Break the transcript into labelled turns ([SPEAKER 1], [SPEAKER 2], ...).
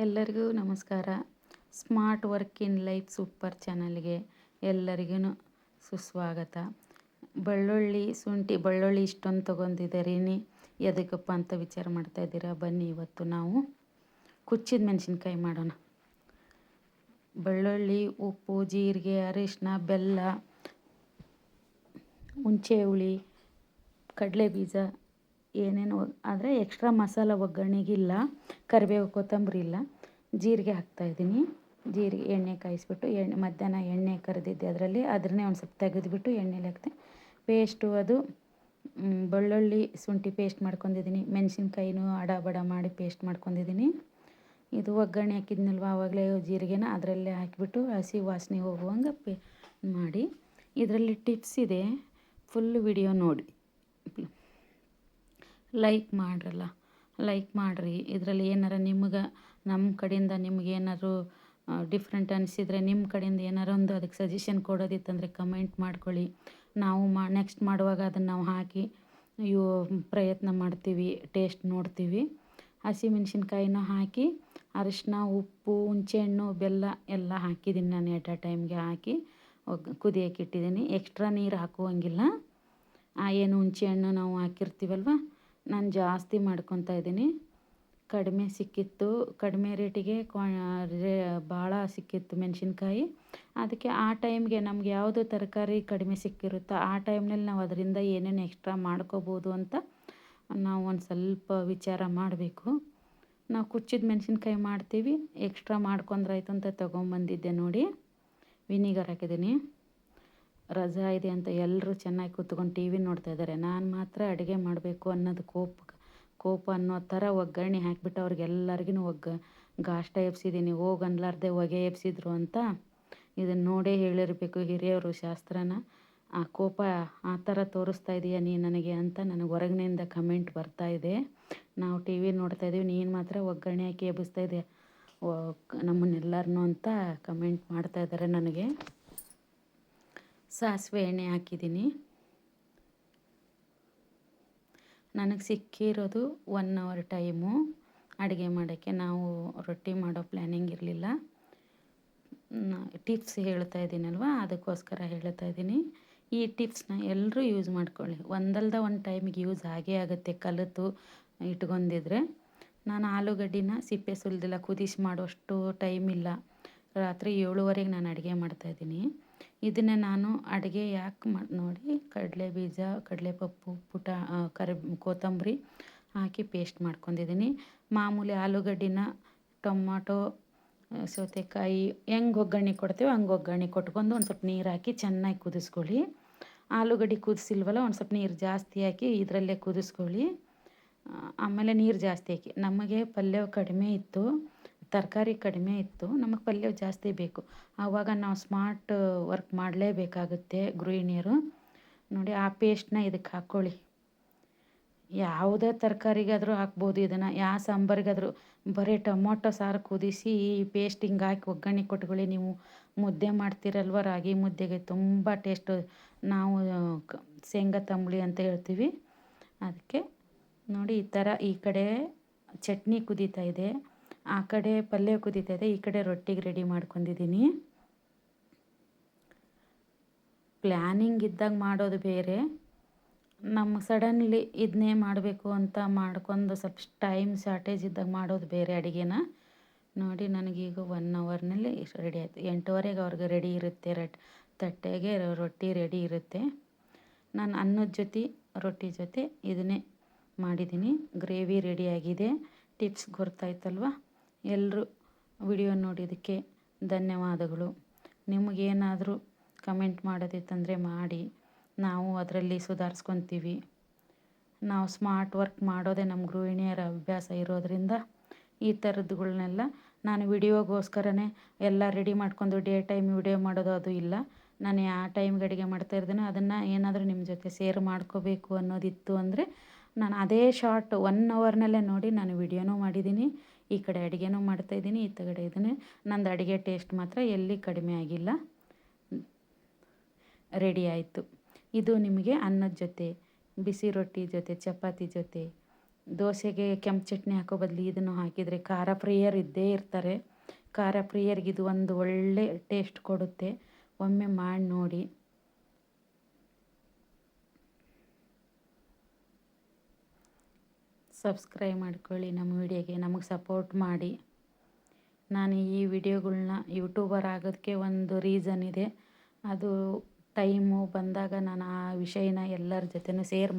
[SPEAKER 1] ಎಲ್ಲರಿಗೂ ನಮಸ್ಕಾರ. Smart work in life super ಚಾನಲ್ಗೆ ಎಲ್ಲರಿಗೂ ಸುಸ್ವಾಗತ. ಬೆಳ್ಳುಳ್ಳಿ ಇಷ್ಟೊಂದು ತೊಗೊಂಡಿದ್ದೀರಿ, ಎದಕ್ಕಪ್ಪ ಅಂತ ವಿಚಾರ ಮಾಡ್ತಾಯಿದ್ದೀರಾ. ಬನ್ನಿ ಇವತ್ತು ನಾವು ಕುಚ್ಚಿದ ಮೆಣಸಿನ್ಕಾಯಿ ಮಾಡೋಣ. ಬೆಳ್ಳುಳ್ಳಿ, ಉಪ್ಪು, ಜೀರಿಗೆ, ಅರಿಶಿನ, ಬೆಲ್ಲ, ಹುಣಸೆ ಹುಳಿ, ಕಡಲೆ ಬೀಜ ಏನೇನು ಆದರೆ ಎಕ್ಸ್ಟ್ರಾ ಮಸಾಲ ಒಗ್ಗರಣೆಗಿಲ್ಲ. ಕರಿಬೇವು, ಕೊತ್ತಂಬರಿ ಇಲ್ಲ. ಜೀರಿಗೆ ಹಾಕ್ತಾಯಿದ್ದೀನಿ. ಜೀರಿಗೆ ಎಣ್ಣೆ ಕಾಯಿಸ್ಬಿಟ್ಟು ಮಧ್ಯಾಹ್ನ ಎಣ್ಣೆ ಕರೆದಿದ್ದೆ ಅದನ್ನೇ ಒಂದು ಸ್ವಲ್ಪ ತೆಗೆದುಬಿಟ್ಟು ಎಣ್ಣೆಲಿ ಹಾಕ್ತೆ. ಪೇಸ್ಟು ಅದು ಬೆಳ್ಳುಳ್ಳಿ ಶುಂಠಿ ಪೇಸ್ಟ್ ಮಾಡ್ಕೊಂಡಿದ್ದೀನಿ. ಮೆಣಸಿನ್ಕಾಯಿನೂ ಅಡ ಬಡ ಮಾಡಿ ಪೇಸ್ಟ್ ಮಾಡ್ಕೊಂಡಿದ್ದೀನಿ. ಇದು ಒಗ್ಗರಣೆ ಹಾಕಿದ್ನಲ್ವ ಆವಾಗಲೇ ಜೀರಿಗೆನ ಅದರಲ್ಲೇ ಹಾಕಿಬಿಟ್ಟು ಹಸಿ ವಾಸನೆ ಹೋಗುವಂಗೆ ಮಾಡಿ. ಇದರಲ್ಲಿ ಟಿಪ್ಸ್ ಇದೆ, ಫುಲ್ ವಿಡಿಯೋ ನೋಡಿ. ಲೈಕ್ ಮಾಡಿರಿ. ಇದರಲ್ಲಿ ಏನಾರ ನಿಮ್ಗೆ ನಮ್ಮ ಕಡೆಯಿಂದ ನಿಮ್ಗೆ ಏನಾದ್ರು ಡಿಫ್ರೆಂಟ್ ಅನಿಸಿದರೆ, ನಿಮ್ಮ ಕಡೆಯಿಂದ ಏನಾರು ಒಂದು ಅದಕ್ಕೆ ಸಜೆಷನ್ ಕೊಡೋದಿತ್ತಂದರೆ ಕಮೆಂಟ್ ಮಾಡ್ಕೊಳ್ಳಿ. ನಾವು ನೆಕ್ಸ್ಟ್ ಮಾಡುವಾಗ ಅದನ್ನು ನಾವು ಹಾಕಿ ಪ್ರಯತ್ನ ಮಾಡ್ತೀವಿ, ಟೇಸ್ಟ್ ನೋಡ್ತೀವಿ. ಹಸಿಮೆಣ್ಸಿನ್ಕಾಯಿನೂ ಹಾಕಿ ಅರಿಶಿನ, ಉಪ್ಪು, ಹುಣಸೆಹಣ್ಣು, ಬೆಲ್ಲ ಎಲ್ಲ ಹಾಕಿದ್ದೀನಿ ನಾನು. ಎಟ್ ಆ ಟೈಮ್ಗೆ ಹಾಕಿ ಕುದಿಯೋಕೆ ಇಟ್ಟಿದ್ದೀನಿ. ಎಕ್ಸ್ಟ್ರಾ ನೀರು ಹಾಕುವಂಗಿಲ್ಲ. ಏನು ಹುಣಸೆಹಣ್ಣು ನಾವು ಹಾಕಿರ್ತೀವಲ್ವ, ನಾನು ಜಾಸ್ತಿ ಮಾಡ್ಕೊತಾ ಇದ್ದೀನಿ. ಕಡಿಮೆ ಸಿಕ್ಕಿತ್ತು, ಕಡಿಮೆ ರೇಟಿಗೆ ಭಾಳ ಸಿಕ್ಕಿತ್ತು ಮೆಣಸಿನ್ಕಾಯಿ. ಅದಕ್ಕೆ ಆ ಟೈಮ್ಗೆ ನಮ್ಗೆ ಯಾವುದು ತರಕಾರಿ ಕಡಿಮೆ ಸಿಕ್ಕಿರುತ್ತೋ ಆ ಟೈಮ್ನಲ್ಲಿ ನಾವು ಅದರಿಂದ ಏನೇನು ಎಕ್ಸ್ಟ್ರಾ ಮಾಡ್ಕೋಬೋದು ಅಂತ ನಾವು ಒಂದು ಸ್ವಲ್ಪ ವಿಚಾರ ಮಾಡಬೇಕು. ನಾವು ಕುಚ್ಚಿದ ಮೆಣಸಿನ್ಕಾಯಿ ಮಾಡ್ತೀವಿ, ಎಕ್ಸ್ಟ್ರಾ ಮಾಡ್ಕೊಂಡ್ರಾಯ್ತು ಅಂತ ತೊಗೊಂಬಂದಿದ್ದೆ ನೋಡಿ. ವಿನಿಗರ್ ಹಾಕಿದ್ದೀನಿ. ರಜಾ ಇದೆ ಅಂತ ಎಲ್ಲರೂ ಚೆನ್ನಾಗಿ ಕೂತ್ಕೊಂಡು ಟಿ ವಿ ನೋಡ್ತಾ ಇದ್ದಾರೆ. ನಾನು ಮಾತ್ರ ಅಡುಗೆ ಮಾಡಬೇಕು ಅನ್ನೋದು ಕೋಪ ಅನ್ನೋ ಥರ ಒಗ್ಗರಣೆ ಹಾಕಿಬಿಟ್ಟು ಅವ್ರಿಗೆಲ್ಲರಿಗೂ ಗಾಷ್ಟ ಎಬ್ಸಿದ್ದೀನಿ. ಅನ್ಲಾರ್ದೆ ಹೊಗೆ ಎಬ್ಸಿದ್ರು ಅಂತ ಇದನ್ನು ನೋಡೇ ಹೇಳಿರಬೇಕು ಹಿರಿಯವರು ಶಾಸ್ತ್ರನ. ಆ ಕೋಪ ಆ ಥರ ತೋರಿಸ್ತಾ ಇದೀಯ ನೀನು ನನಗೆ ಅಂತ ನನಗೆ ಹೊರಗಿನಿಂದ ಕಮೆಂಟ್ ಬರ್ತಾಯಿದೆ. ನಾವು ಟಿ ವಿ ನೋಡ್ತಾಯಿದ್ದೀವಿ, ನೀನು ಮಾತ್ರ ಒಗ್ಗರಣೆ ಹಾಕಿ ಎಬ್ಬಿಸ್ತಾ ಇದೆಯಾ ನಮ್ಮನ್ನೆಲ್ಲರನ್ನೂ ಅಂತ ಕಮೆಂಟ್ ಮಾಡ್ತಾಯಿದ್ದಾರೆ ನನಗೆ. ಸಾಸಿವೆ ಎಣ್ಣೆ ಹಾಕಿದ್ದೀನಿ. ನನಗೆ ಸಿಕ್ಕಿರೋದು 1 ಅವರ್ ಟೈಮು ಅಡುಗೆ ಮಾಡೋಕ್ಕೆ. ನಾವು ರೊಟ್ಟಿ ಮಾಡೋ ಪ್ಲ್ಯಾನಿಂಗ್ ಇರಲಿಲ್ಲ. ಟಿಪ್ಸ್ ಹೇಳ್ತಾ ಇದ್ದೀನಲ್ವ, ಅದಕ್ಕೋಸ್ಕರ ಹೇಳ್ತಾ ಇದ್ದೀನಿ. ಈ ಟಿಪ್ಸ್ನ ಎಲ್ಲರೂ ಯೂಸ್ ಮಾಡ್ಕೊಳ್ಳಿ. ಒಂದಲ್ದ ಒಂದು ಟೈಮಿಗೆ ಯೂಸ್ ಆಗೇ ಆಗುತ್ತೆ ಕಲಿತು ಇಟ್ಕೊಂಡಿದ್ರೆ. ನಾನು ಆಲೂಗಡ್ಡಿನ ಸಿಪ್ಪೆ ಸುಲಿದಿಲ್ಲ, ಕುದಿಸಿ ಮಾಡೋಷ್ಟು ಟೈಮ್ ಇಲ್ಲ. ರಾತ್ರಿ 7:30ಗೆ ನಾನು ಅಡುಗೆ ಮಾಡ್ತಾಯಿದ್ದೀನಿ. ಇದನ್ನು ನಾನು ಅಡುಗೆ ಯಾಕೆ ನೋಡಿ, ಕಡಲೆ ಬೀಜ, ಕಡಲೆಪಪ್ಪು, ಕೊತ್ತಂಬರಿ ಹಾಕಿ ಪೇಸ್ಟ್ ಮಾಡ್ಕೊಂಡಿದ್ದೀನಿ. ಮಾಮೂಲಿ ಆಲೂಗಡ್ಡಿನ ಟೊಮಾಟೊ, ಸೌತೆಕಾಯಿ ಹೆಂಗೆ ಒಗ್ಗರಣೆ ಕೊಡ್ತೀವೋ ಹಂಗೆ ಒಗ್ಗರಣೆ ಕೊಟ್ಕೊಂಡು ಒಂದು ಸ್ವಲ್ಪ ನೀರು ಹಾಕಿ ಚೆನ್ನಾಗಿ ಕುದಿಸ್ಕೊಳ್ಳಿ. ಆಲೂಗಡ್ಡೆ ಕುದಿಸಿಲ್ವಲ್ಲ, ಒಂದು ಸ್ವಲ್ಪ ನೀರು ಜಾಸ್ತಿ ಹಾಕಿ ಇದರಲ್ಲೇ ಕುದಿಸ್ಕೊಳ್ಳಿ. ಆಮೇಲೆ ನೀರು ಜಾಸ್ತಿ ಹಾಕಿ. ನಮಗೆ ಪಲ್ಯ ಕಡಿಮೆ ಇತ್ತು, ತರಕಾರಿ ಕಡಿಮೆ ಇತ್ತು, ನಮಗೆ ಪಲ್ಯ ಜಾಸ್ತಿ ಬೇಕು. ಆವಾಗ ನಾವು ಸ್ಮಾರ್ಟ್ ವರ್ಕ್ ಮಾಡಲೇಬೇಕಾಗುತ್ತೆ ಗೃಹಿಣಿಯರು. ನೋಡಿ, ಆ ಪೇಸ್ಟ್ನ ಇದಕ್ಕೆ ಹಾಕ್ಕೊಳ್ಳಿ. ಯಾವುದೇ ತರಕಾರಿಗಾದರೂ ಹಾಕ್ಬೋದು ಇದನ್ನು, ಯಾವ ಸಾಂಬಾರಿಗಾದರೂ. ಬರೀ ಟೊಮೊಟೊ ಸಾರು ಕುದಿಸಿ ಈ ಪೇಸ್ಟ್ ಹಿಂಗೆ ಹಾಕಿ ಒಗ್ಗರಣೆ ಕೊಟ್ಕೊಳ್ಳಿ. ನೀವು ಮುದ್ದೆ ಮಾಡ್ತೀರಲ್ವ, ರಾಗಿ ಮುದ್ದೆಗೆ ತುಂಬ ಟೇಸ್ಟು. ನಾವು ಶೇಂಗಾ ತಂಬುಳಿ ಅಂತ ಹೇಳ್ತೀವಿ. ಅದಕ್ಕೆ ನೋಡಿ, ಈ ಥರ ಈ ಕಡೆ ಚಟ್ನಿ ಕುದೀತಾ ಇದೆ, ಆ ಕಡೆ ಪಲ್ಯ ಕುದೀತಾ ಇದೆ, ಈ ಕಡೆ ರೊಟ್ಟಿಗೆ ರೆಡಿ ಮಾಡ್ಕೊಂಡಿದ್ದೀನಿ. ಪ್ಲ್ಯಾನಿಂಗ್ ಇದ್ದಾಗ ಮಾಡೋದು ಬೇರೆ, ನಮ್ಮ ಸಡನ್ಲಿ ಇದನ್ನೇ ಮಾಡಬೇಕು ಅಂತ ಮಾಡ್ಕೊಂಡು ಸ್ವಲ್ಪ ಟೈಮ್ ಶಾರ್ಟೇಜ್ ಇದ್ದಾಗ ಮಾಡೋದು ಬೇರೆ ಅಡುಗೆನ. ನೋಡಿ, ನನಗೀಗ 1 ಅವರ್ನಲ್ಲಿ ರೆಡಿ ಆಯಿತು. 8:30ಗೆ ಅವ್ರಿಗೆ ರೆಡಿ ಇರುತ್ತೆ, ತಟ್ಟೆಗೆ ರೊಟ್ಟಿ ರೆಡಿ ಇರುತ್ತೆ. ನಾನು ಅನ್ನದ ಜೊತೆ ರೊಟ್ಟಿ ಜೊತೆ ಇದನ್ನೇ ಮಾಡಿದ್ದೀನಿ. ಗ್ರೇವಿ ರೆಡಿಯಾಗಿದೆ. ಟಿಪ್ಸ್ ಗೊತ್ತಾಯ್ತಲ್ವ? ಎಲ್ಲರೂ ವಿಡಿಯೋ ನೋಡಿದ್ದಕ್ಕೆ ಧನ್ಯವಾದಗಳು. ನಿಮಗೇನಾದರೂ ಕಮೆಂಟ್ ಮಾಡೋದಿತ್ತಂದರೆ ಮಾಡಿ, ನಾವು ಅದರಲ್ಲಿ ಸುಧಾರಿಸ್ಕೊತೀವಿ. ನಾವು ಸ್ಮಾರ್ಟ್ ವರ್ಕ್ ಮಾಡೋದೇ ನಮ್ಮ ಗೃಹಿಣಿಯರ ಅಭ್ಯಾಸ ಇರೋದರಿಂದ ಈ ಥರದ್ದುಗಳನ್ನೆಲ್ಲ ನಾನು ವಿಡಿಯೋಗೋಸ್ಕರನೇ ಎಲ್ಲ ರೆಡಿ ಮಾಡ್ಕೊಂಡು ಡೇ ಟೈಮ್ ವಿಡಿಯೋ ಮಾಡೋದು ಅದು ಇಲ್ಲ. ನಾನು ಯಾವ ಟೈಮ್ಗೆ ಅಡುಗೆ ಮಾಡ್ತಾಯಿರ್ತೀನೋ ಅದನ್ನು ಏನಾದರೂ ನಿಮ್ಮ ಜೊತೆ ಶೇರ್ ಮಾಡ್ಕೋಬೇಕು ಅನ್ನೋದಿತ್ತು ಅಂದರೆ ನಾನು ಅದೇ ಶಾರ್ಟ್ 1 ಅವರ್ನಲ್ಲೇ ನೋಡಿ ನಾನು ವಿಡಿಯೋನೂ ಮಾಡಿದ್ದೀನಿ. ಈ ಕಡೆ ಅಡುಗೆನೂ ಮಾಡ್ತಾಯಿದ್ದೀನಿ, ಈ ಕಡೆ ಇದನ್ನೇ. ನಂದು ಅಡುಗೆ ಟೇಸ್ಟ್ ಮಾತ್ರ ಎಲ್ಲಿ ಕಡಿಮೆ ಆಗಿಲ್ಲ, ರೆಡಿ ಆಯಿತು. ಇದು ನಿಮಗೆ ಅನ್ನದ ಜೊತೆ, ಬಿಸಿ ರೊಟ್ಟಿ ಜೊತೆ, ಚಪಾತಿ ಜೊತೆ ದೋಸೆಗೆ ಕೆಂಪು ಚಟ್ನಿ ಹಾಕೋ ಬದಲು ಇದನ್ನು ಹಾಕಿದರೆ ಖಾರ ಪ್ರಿಯರ್ ಇದ್ದೇ ಇರ್ತಾರೆ. ಖಾರ ಪ್ರಿಯರ್ಗೆ ಇದು ಒಂದು ಒಳ್ಳೆ ಟೇಸ್ಟ್ ಕೊಡುತ್ತೆ. ಒಮ್ಮೆ ಮಾಡಿ ನೋಡಿ. ಸಬ್ಸ್ಕ್ರೈಬ್ ಮಾಡ್ಕೊಳ್ಳಿ ನಮ್ಮ ವಿಡಿಯೋಗೆ, ನಮಗೆ ಸಪೋರ್ಟ್ ಮಾಡಿ. ನಾನು ಈ ವಿಡಿಯೋಗಳ್ನ ಯೂಟ್ಯೂಬರ್ ಆಗೋದಕ್ಕೆ ಒಂದು ರೀಸನ್ ಇದೆ. ಅದು ಟೈಮು ಬಂದಾಗ ನಾನು ಆ ವಿಷಯನ ಎಲ್ಲರ ಜೊತೆನೂ ಶೇರ್